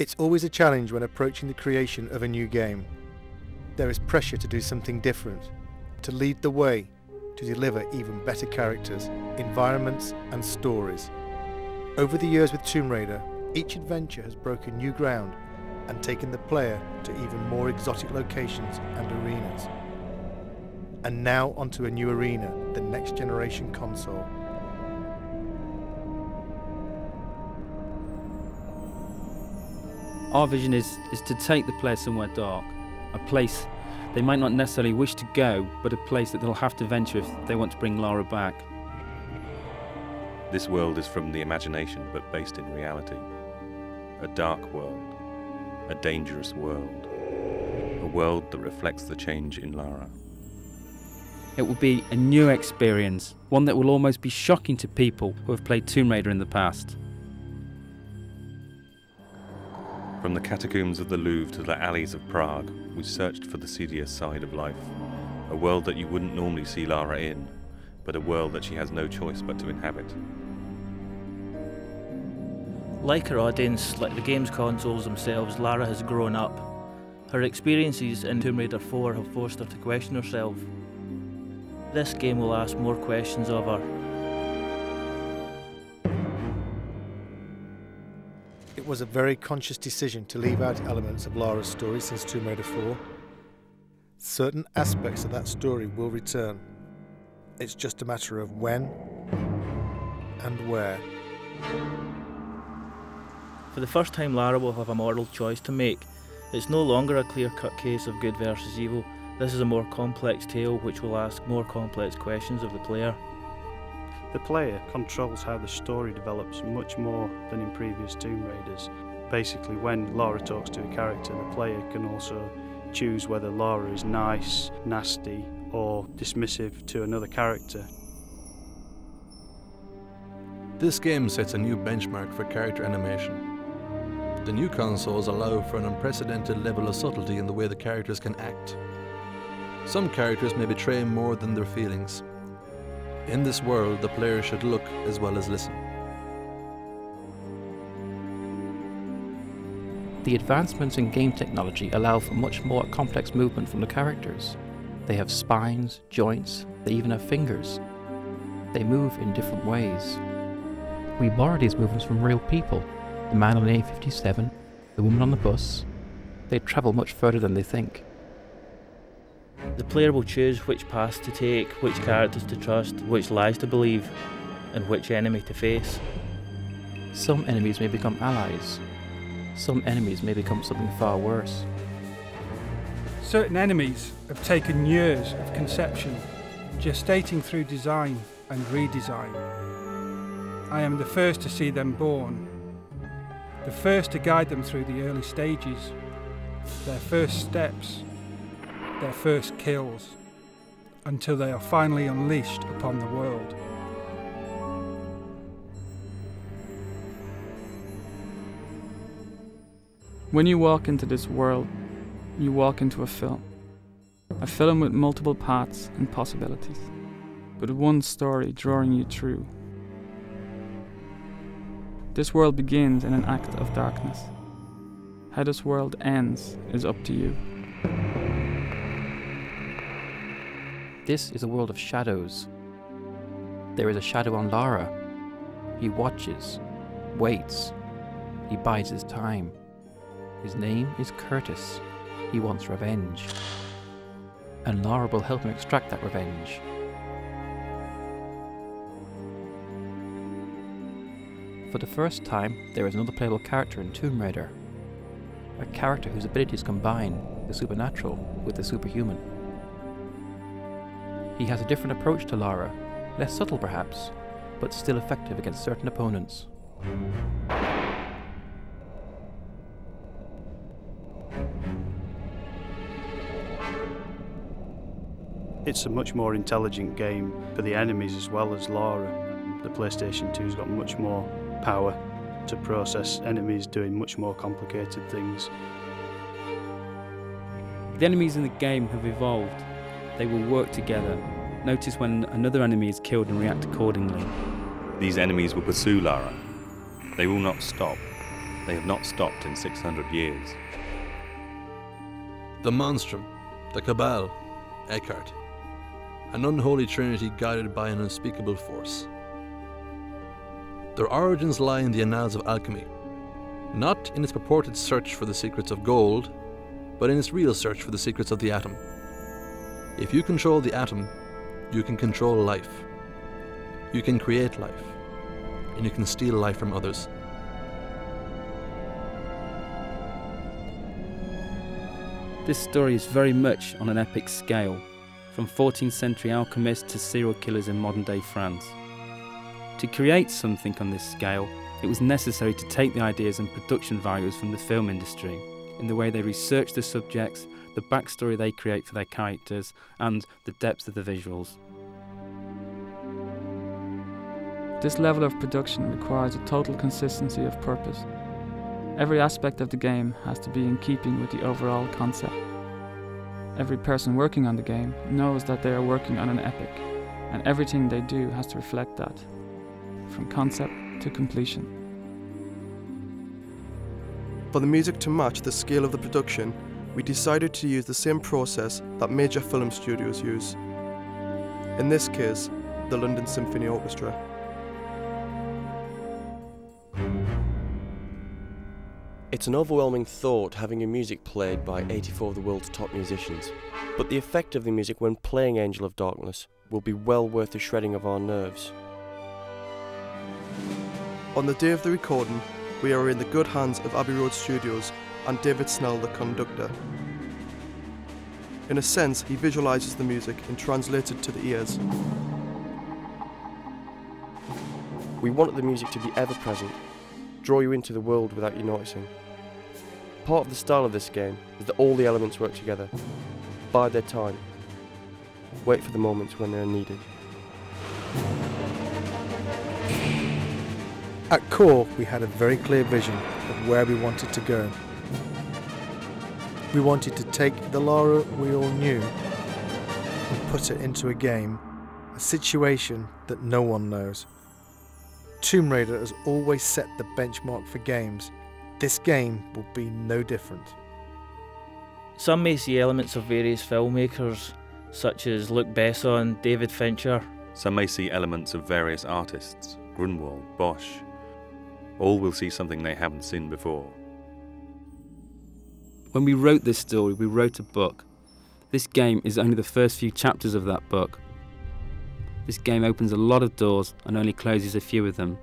It's always a challenge when approaching the creation of a new game. There is pressure to do something different, to lead the way, to deliver even better characters, environments and stories. Over the years with Tomb Raider, each adventure has broken new ground and taken the player to even more exotic locations and arenas. And now onto a new arena, the next generation console. Our vision is to take the player somewhere dark, a place they might not necessarily wish to go, but a place that they'll have to venture if they want to bring Lara back. This world is from the imagination, but based in reality. A dark world, a dangerous world, a world that reflects the change in Lara. It will be a new experience, one that will almost be shocking to people who have played Tomb Raider in the past. From the catacombs of the Louvre to the alleys of Prague, we searched for the seedier side of life. A world that you wouldn't normally see Lara in, but a world that she has no choice but to inhabit. Like her audience, like the game's consoles themselves, Lara has grown up. Her experiences in Tomb Raider 4 have forced her to question herself. This game will ask more questions of her. It was a very conscious decision to leave out elements of Lara's story since Tomb Raider 4. Certain aspects of that story will return. It's just a matter of when and where. For the first time, Lara will have a moral choice to make. It's no longer a clear-cut case of good versus evil. This is a more complex tale which will ask more complex questions of the player. The player controls how the story develops much more than in previous Tomb Raiders. Basically, when Lara talks to a character, the player can also choose whether Lara is nice, nasty, or dismissive to another character. This game sets a new benchmark for character animation. The new consoles allow for an unprecedented level of subtlety in the way the characters can act. Some characters may betray more than their feelings. In this world, the player should look as well as listen. The advancements in game technology allow for much more complex movement from the characters. They have spines, joints, they even have fingers. They move in different ways. We borrow these movements from real people. The man on the A57, the woman on the bus. They travel much further than they think. The player will choose which paths to take, which characters to trust, which lies to believe, and which enemy to face. Some enemies may become allies. Some enemies may become something far worse. Certain enemies have taken years of conception, gestating through design and redesign. I am the first to see them born, the first to guide them through the early stages, their first steps, their first kills, until they are finally unleashed upon the world. When you walk into this world, you walk into a film with multiple paths and possibilities, but one story drawing you through. This world begins in an act of darkness. How this world ends is up to you. This is a world of shadows. There is a shadow on Lara. He watches, waits, he bides his time. His name is Curtis. He wants revenge. And Lara will help him extract that revenge. For the first time, there is another playable character in Tomb Raider. A character whose abilities combine the supernatural with the superhuman. He has a different approach to Lara, less subtle perhaps, but still effective against certain opponents. It's a much more intelligent game for the enemies as well as Lara. The PlayStation 2's got much more power to process enemies doing much more complicated things. The enemies in the game have evolved. They will work together. Notice when another enemy is killed and react accordingly. These enemies will pursue Lara. They will not stop. They have not stopped in 600 years. The Monstrum, the Cabal, Eckhart. An unholy trinity guided by an unspeakable force. Their origins lie in the annals of alchemy, not in its purported search for the secrets of gold, but in its real search for the secrets of the atom. If you control the atom, you can control life. You can create life, and you can steal life from others. This story is very much on an epic scale, from 14th century alchemists to serial killers in modern day France. To create something on this scale, it was necessary to take the ideas and production values from the film industry, in the way they research the subjects, the backstory they create for their characters, and the depth of the visuals. This level of production requires a total consistency of purpose. Every aspect of the game has to be in keeping with the overall concept. Every person working on the game knows that they are working on an epic, and everything they do has to reflect that, from concept to completion. For the music to match the scale of the production, we decided to use the same process that major film studios use. In this case, the London Symphony Orchestra. It's an overwhelming thought having your music played by 84 of the world's top musicians, but the effect of the music when playing Angel of Darkness will be well worth the shredding of our nerves. On the day of the recording, we are in the good hands of Abbey Road Studios and David Snell, the conductor. In a sense, he visualises the music and translates it to the ears. We wanted the music to be ever present, draw you into the world without you noticing. Part of the style of this game is that all the elements work together, bide their time, wait for the moments when they are needed. At core, we had a very clear vision of where we wanted to go. We wanted to take the Lara we all knew and put it into a game, a situation that no one knows. Tomb Raider has always set the benchmark for games. This game will be no different. Some may see elements of various filmmakers, such as Luc Besson, David Fincher. Some may see elements of various artists, Grunwald, Bosch. All will see something they haven't seen before. When we wrote this story, we wrote a book. This game is only the first few chapters of that book. This game opens a lot of doors and only closes a few of them.